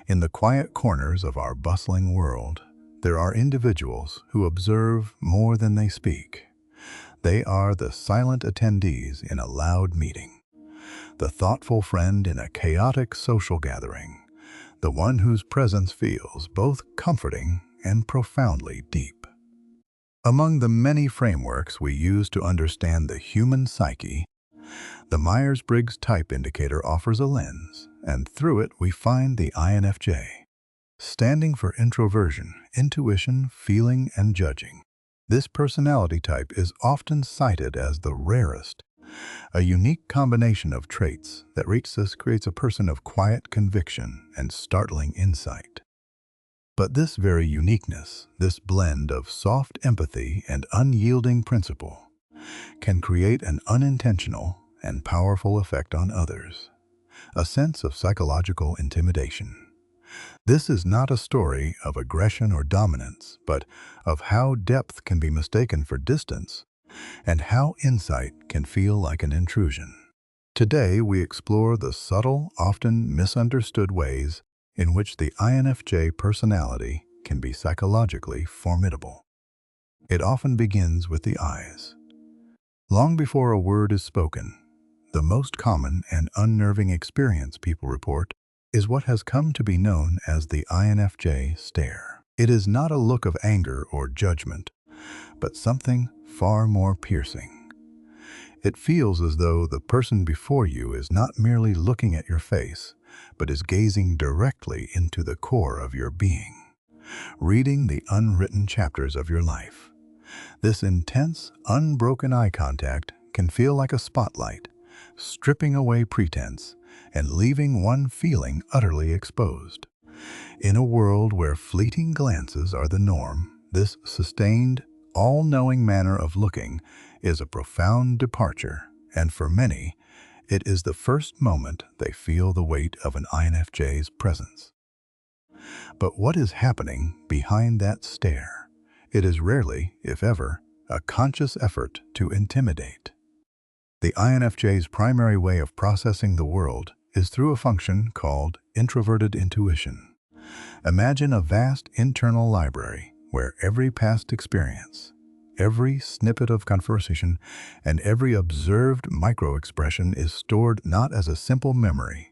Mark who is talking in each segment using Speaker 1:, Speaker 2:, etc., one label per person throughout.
Speaker 1: In the quiet corners of our bustling world, there are individuals who observe more than they speak. They are the silent attendees in a loud meeting, the thoughtful friend in a chaotic social gathering, the one whose presence feels both comforting and profoundly deep. Among the many frameworks we use to understand the human psyche, the Myers-Briggs Type Indicator offers a lens, and through it we find the INFJ, standing for introversion, intuition, feeling, and judging. This personality type is often cited as the rarest, a unique combination of traits that creates a person of quiet conviction and startling insight. But this very uniqueness, this blend of soft empathy and unyielding principle, can create an unintentional and powerful effect on others, a sense of psychological intimidation. This is not a story of aggression or dominance, but of how depth can be mistaken for distance and how insight can feel like an intrusion. Today, we explore the subtle, often misunderstood ways in which the INFJ personality can be psychologically formidable. It often begins with the eyes. Long before a word is spoken, the most common and unnerving experience people report is what has come to be known as the INFJ stare. It is not a look of anger or judgment, but something far more piercing. It feels as though the person before you is not merely looking at your face, but is gazing directly into the core of your being, reading the unwritten chapters of your life. This intense, unbroken eye contact can feel like a spotlight, stripping away pretense and leaving one feeling utterly exposed. In a world where fleeting glances are the norm, this sustained, all-knowing manner of looking is a profound departure, and for many, it is the first moment they feel the weight of an INFJ's presence. But what is happening behind that stare? It is rarely, if ever, a conscious effort to intimidate. The INFJ's primary way of processing the world is through a function called introverted intuition. Imagine a vast internal library where every past experience, every snippet of conversation, and every observed micro-expression is stored not as a simple memory,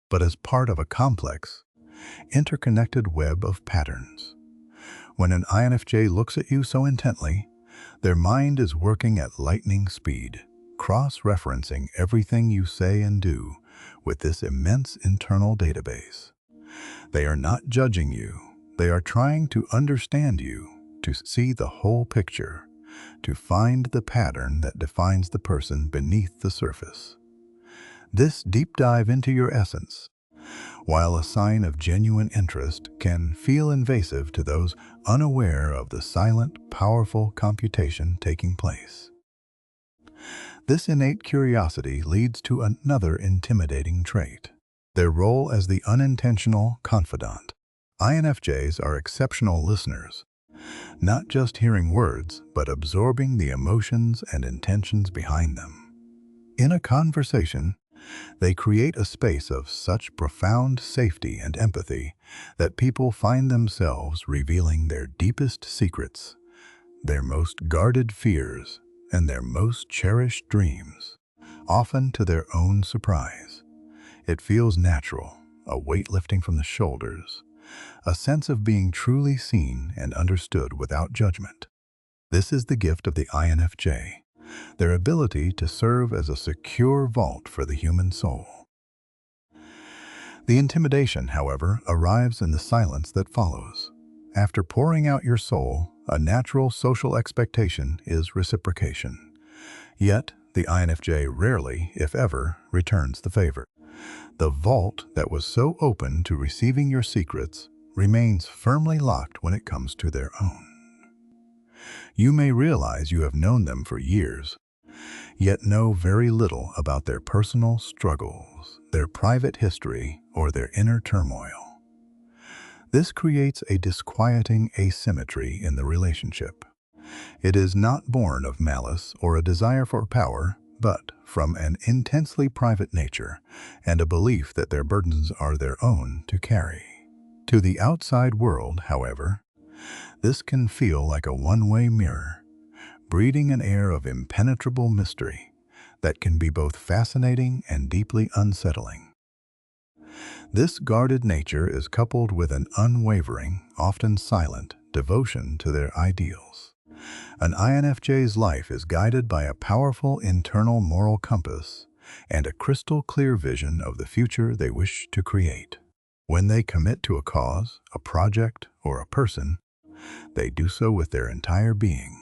Speaker 1: but as part of a complex, interconnected web of patterns. When an INFJ looks at you so intently, their mind is working at lightning speed, cross-referencing everything you say and do with this immense internal database. They are not judging you. They are trying to understand you, to see the whole picture, to find the pattern that defines the person beneath the surface. This deep dive into your essence, while a sign of genuine interest, can feel invasive to those unaware of the silent, powerful computation taking place. This innate curiosity leads to another intimidating trait: their role as the unintentional confidant. INFJs are exceptional listeners, not just hearing words, but absorbing the emotions and intentions behind them. In a conversation, they create a space of such profound safety and empathy that people find themselves revealing their deepest secrets, their most guarded fears, and their most cherished dreams, often to their own surprise. It feels natural, a weight lifting from the shoulders, a sense of being truly seen and understood without judgment. This is the gift of the INFJ, their ability to serve as a secure vault for the human soul. The intimidation, however, arrives in the silence that follows. After pouring out your soul, a natural social expectation is reciprocation. Yet, the INFJ rarely, if ever, returns the favor. The vault that was so open to receiving your secrets remains firmly locked when it comes to their own. You may realize you have known them for years, yet know very little about their personal struggles, their private history, or their inner turmoil. This creates a disquieting asymmetry in the relationship. It is not born of malice or a desire for power, but from an intensely private nature and a belief that their burdens are their own to carry. To the outside world, however, this can feel like a one-way mirror, breeding an air of impenetrable mystery that can be both fascinating and deeply unsettling. This guarded nature is coupled with an unwavering, often silent, devotion to their ideals. An INFJ's life is guided by a powerful internal moral compass and a crystal-clear vision of the future they wish to create. When they commit to a cause, a project, or a person, they do so with their entire being.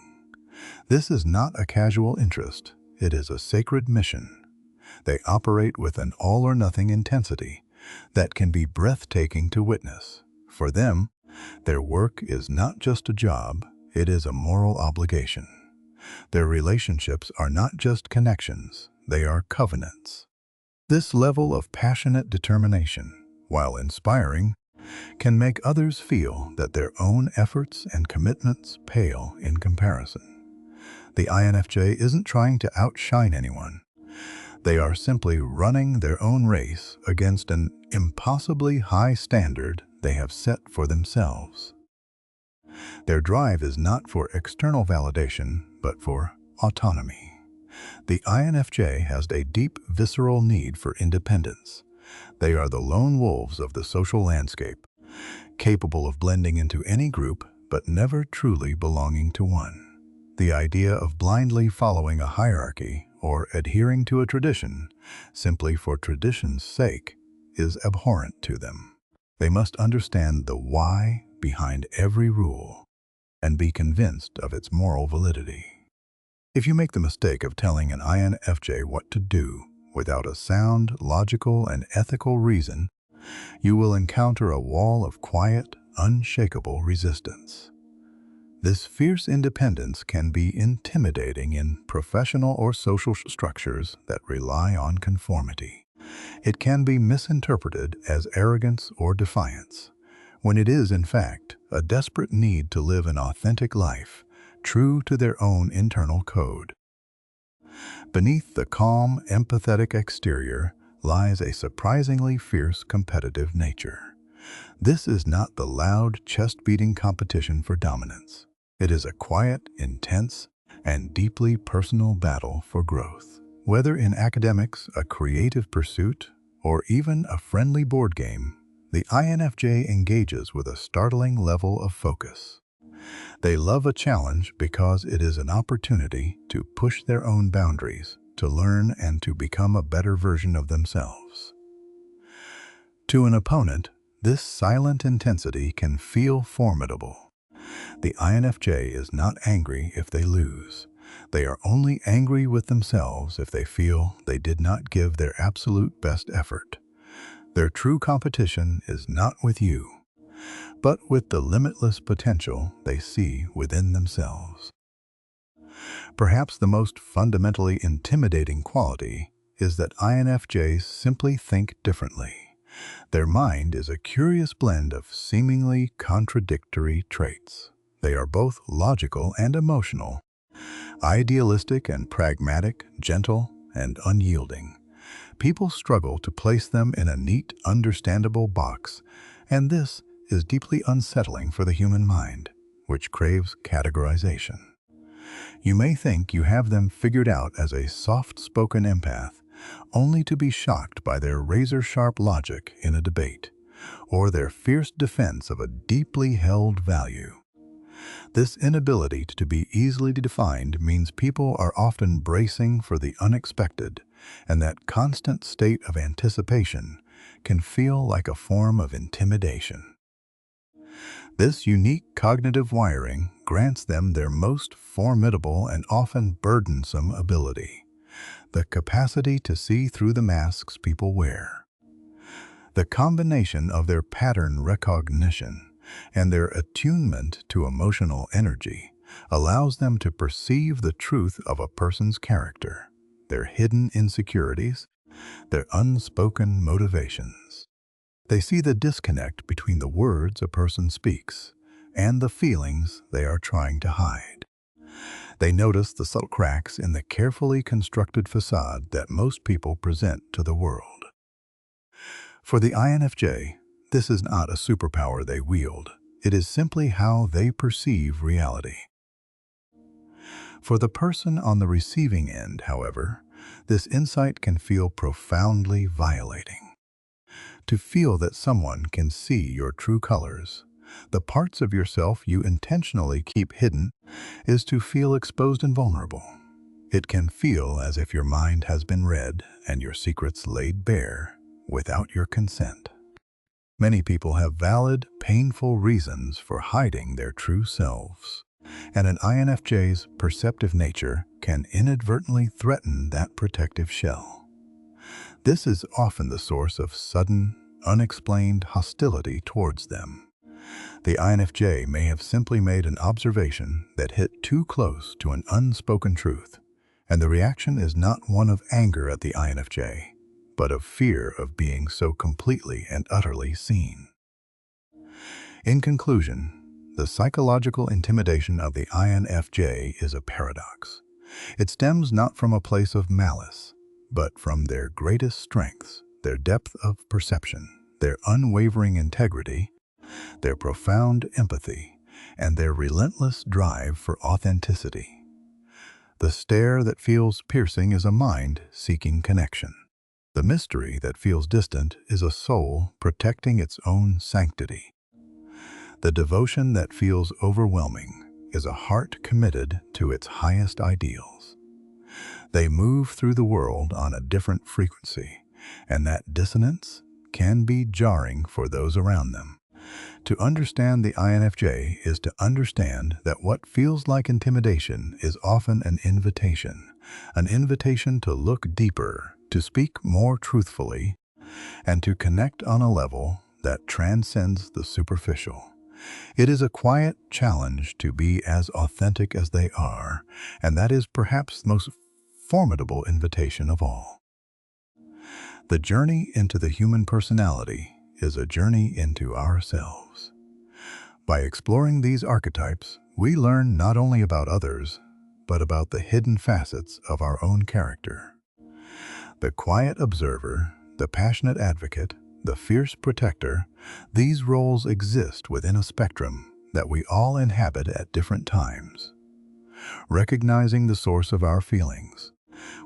Speaker 1: This is not a casual interest, it is a sacred mission. They operate with an all-or-nothing intensity that can be breathtaking to witness. For them, their work is not just a job, it is a moral obligation. Their relationships are not just connections, they are covenants. This level of passionate determination, while inspiring, can make others feel that their own efforts and commitments pale in comparison. The INFJ isn't trying to outshine anyone. They are simply running their own race against an impossibly high standard they have set for themselves. Their drive is not for external validation, but for autonomy. The INFJ has a deep visceral need for independence. They are the lone wolves of the social landscape, capable of blending into any group, but never truly belonging to one. The idea of blindly following a hierarchy or adhering to a tradition simply for tradition's sake is abhorrent to them. They must understand the why behind every rule and be convinced of its moral validity. If you make the mistake of telling an INFJ what to do without a sound, logical, and ethical reason, you will encounter a wall of quiet, unshakable resistance. This fierce independence can be intimidating in professional or social structures that rely on conformity. It can be misinterpreted as arrogance or defiance, when it is, in fact, a desperate need to live an authentic life, true to their own internal code. Beneath the calm, empathetic exterior lies a surprisingly fierce competitive nature. This is not the loud, chest-beating competition for dominance. It is a quiet, intense, and deeply personal battle for growth. Whether in academics, a creative pursuit, or even a friendly board game, the INFJ engages with a startling level of focus. They love a challenge because it is an opportunity to push their own boundaries, to learn and to become a better version of themselves. To an opponent, this silent intensity can feel formidable. The INFJ is not angry if they lose. They are only angry with themselves if they feel they did not give their absolute best effort. Their true competition is not with you, but with the limitless potential they see within themselves. Perhaps the most fundamentally intimidating quality is that INFJs simply think differently. Their mind is a curious blend of seemingly contradictory traits. They are both logical and emotional, idealistic and pragmatic, gentle and unyielding. People struggle to place them in a neat, understandable box, and this is deeply unsettling for the human mind, which craves categorization. You may think you have them figured out as a soft-spoken empath, only to be shocked by their razor-sharp logic in a debate, or their fierce defense of a deeply held value. This inability to be easily defined means people are often bracing for the unexpected, and that constant state of anticipation can feel like a form of intimidation. This unique cognitive wiring grants them their most formidable and often burdensome ability: the capacity to see through the masks people wear. The combination of their pattern recognition and their attunement to emotional energy allows them to perceive the truth of a person's character, their hidden insecurities, their unspoken motivations. They see the disconnect between the words a person speaks and the feelings they are trying to hide. They notice the subtle cracks in the carefully constructed facade that most people present to the world. For the INFJ, This is not a superpower they wield. It is simply how they perceive reality. For the person on the receiving end, however, this insight can feel profoundly violating. To feel that someone can see your true colors, the parts of yourself you intentionally keep hidden, is to feel exposed and vulnerable. It can feel as if your mind has been read and your secrets laid bare without your consent. Many people have valid, painful reasons for hiding their true selves, and an INFJ's perceptive nature can inadvertently threaten that protective shell. This is often the source of sudden, unexplained hostility towards them. The INFJ may have simply made an observation that hit too close to an unspoken truth, and the reaction is not one of anger at the INFJ, but of fear of being so completely and utterly seen. In conclusion, the psychological intimidation of the INFJ is a paradox. It stems not from a place of malice, but from their greatest strengths, their depth of perception, their unwavering integrity, their profound empathy, and their relentless drive for authenticity. The stare that feels piercing is a mind seeking connection. The mystery that feels distant is a soul protecting its own sanctity. The devotion that feels overwhelming is a heart committed to its highest ideals. They move through the world on a different frequency, and that dissonance can be jarring for those around them. To understand the INFJ is to understand that what feels like intimidation is often an invitation to look deeper, to speak more truthfully, and to connect on a level that transcends the superficial. It is a quiet challenge to be as authentic as they are, and that is perhaps the most formidable invitation of all. The journey into the human personality is a journey into ourselves. By exploring these archetypes, we learn not only about others, but about the hidden facets of our own character. The quiet observer, the passionate advocate, the fierce protector, these roles exist within a spectrum that we all inhabit at different times. Recognizing the source of our feelings,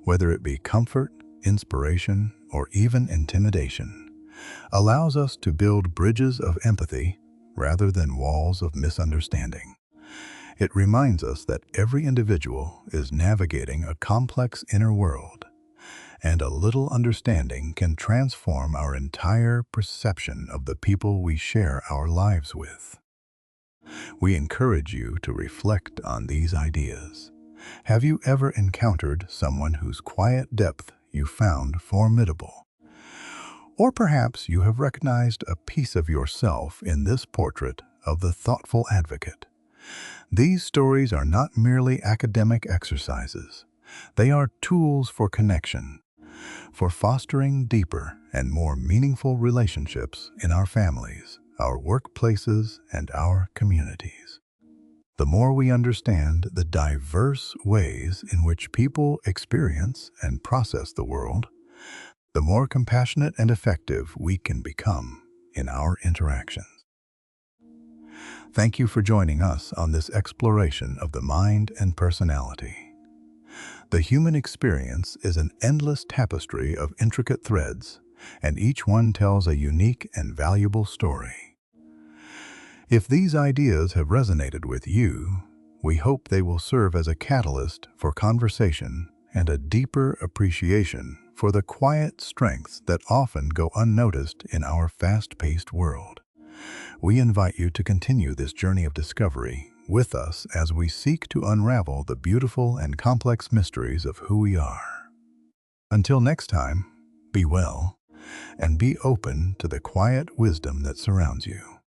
Speaker 1: whether it be comfort, inspiration, or even intimidation, allows us to build bridges of empathy rather than walls of misunderstanding. It reminds us that every individual is navigating a complex inner world, and a little understanding can transform our entire perception of the people we share our lives with. We encourage you to reflect on these ideas. Have you ever encountered someone whose quiet depth you found formidable? Or perhaps you have recognized a piece of yourself in this portrait of the thoughtful advocate. These stories are not merely academic exercises. They are tools for connection, for fostering deeper and more meaningful relationships in our families, our workplaces, and our communities. The more we understand the diverse ways in which people experience and process the world, the more compassionate and effective we can become in our interactions. Thank you for joining us on this exploration of the mind and personality. The human experience is an endless tapestry of intricate threads, and each one tells a unique and valuable story. If these ideas have resonated with you, we hope they will serve as a catalyst for conversation and a deeper appreciation for the quiet strengths that often go unnoticed in our fast-paced world. We invite you to continue this journey of discovery with us as we seek to unravel the beautiful and complex mysteries of who we are. Until next time, be well and be open to the quiet wisdom that surrounds you.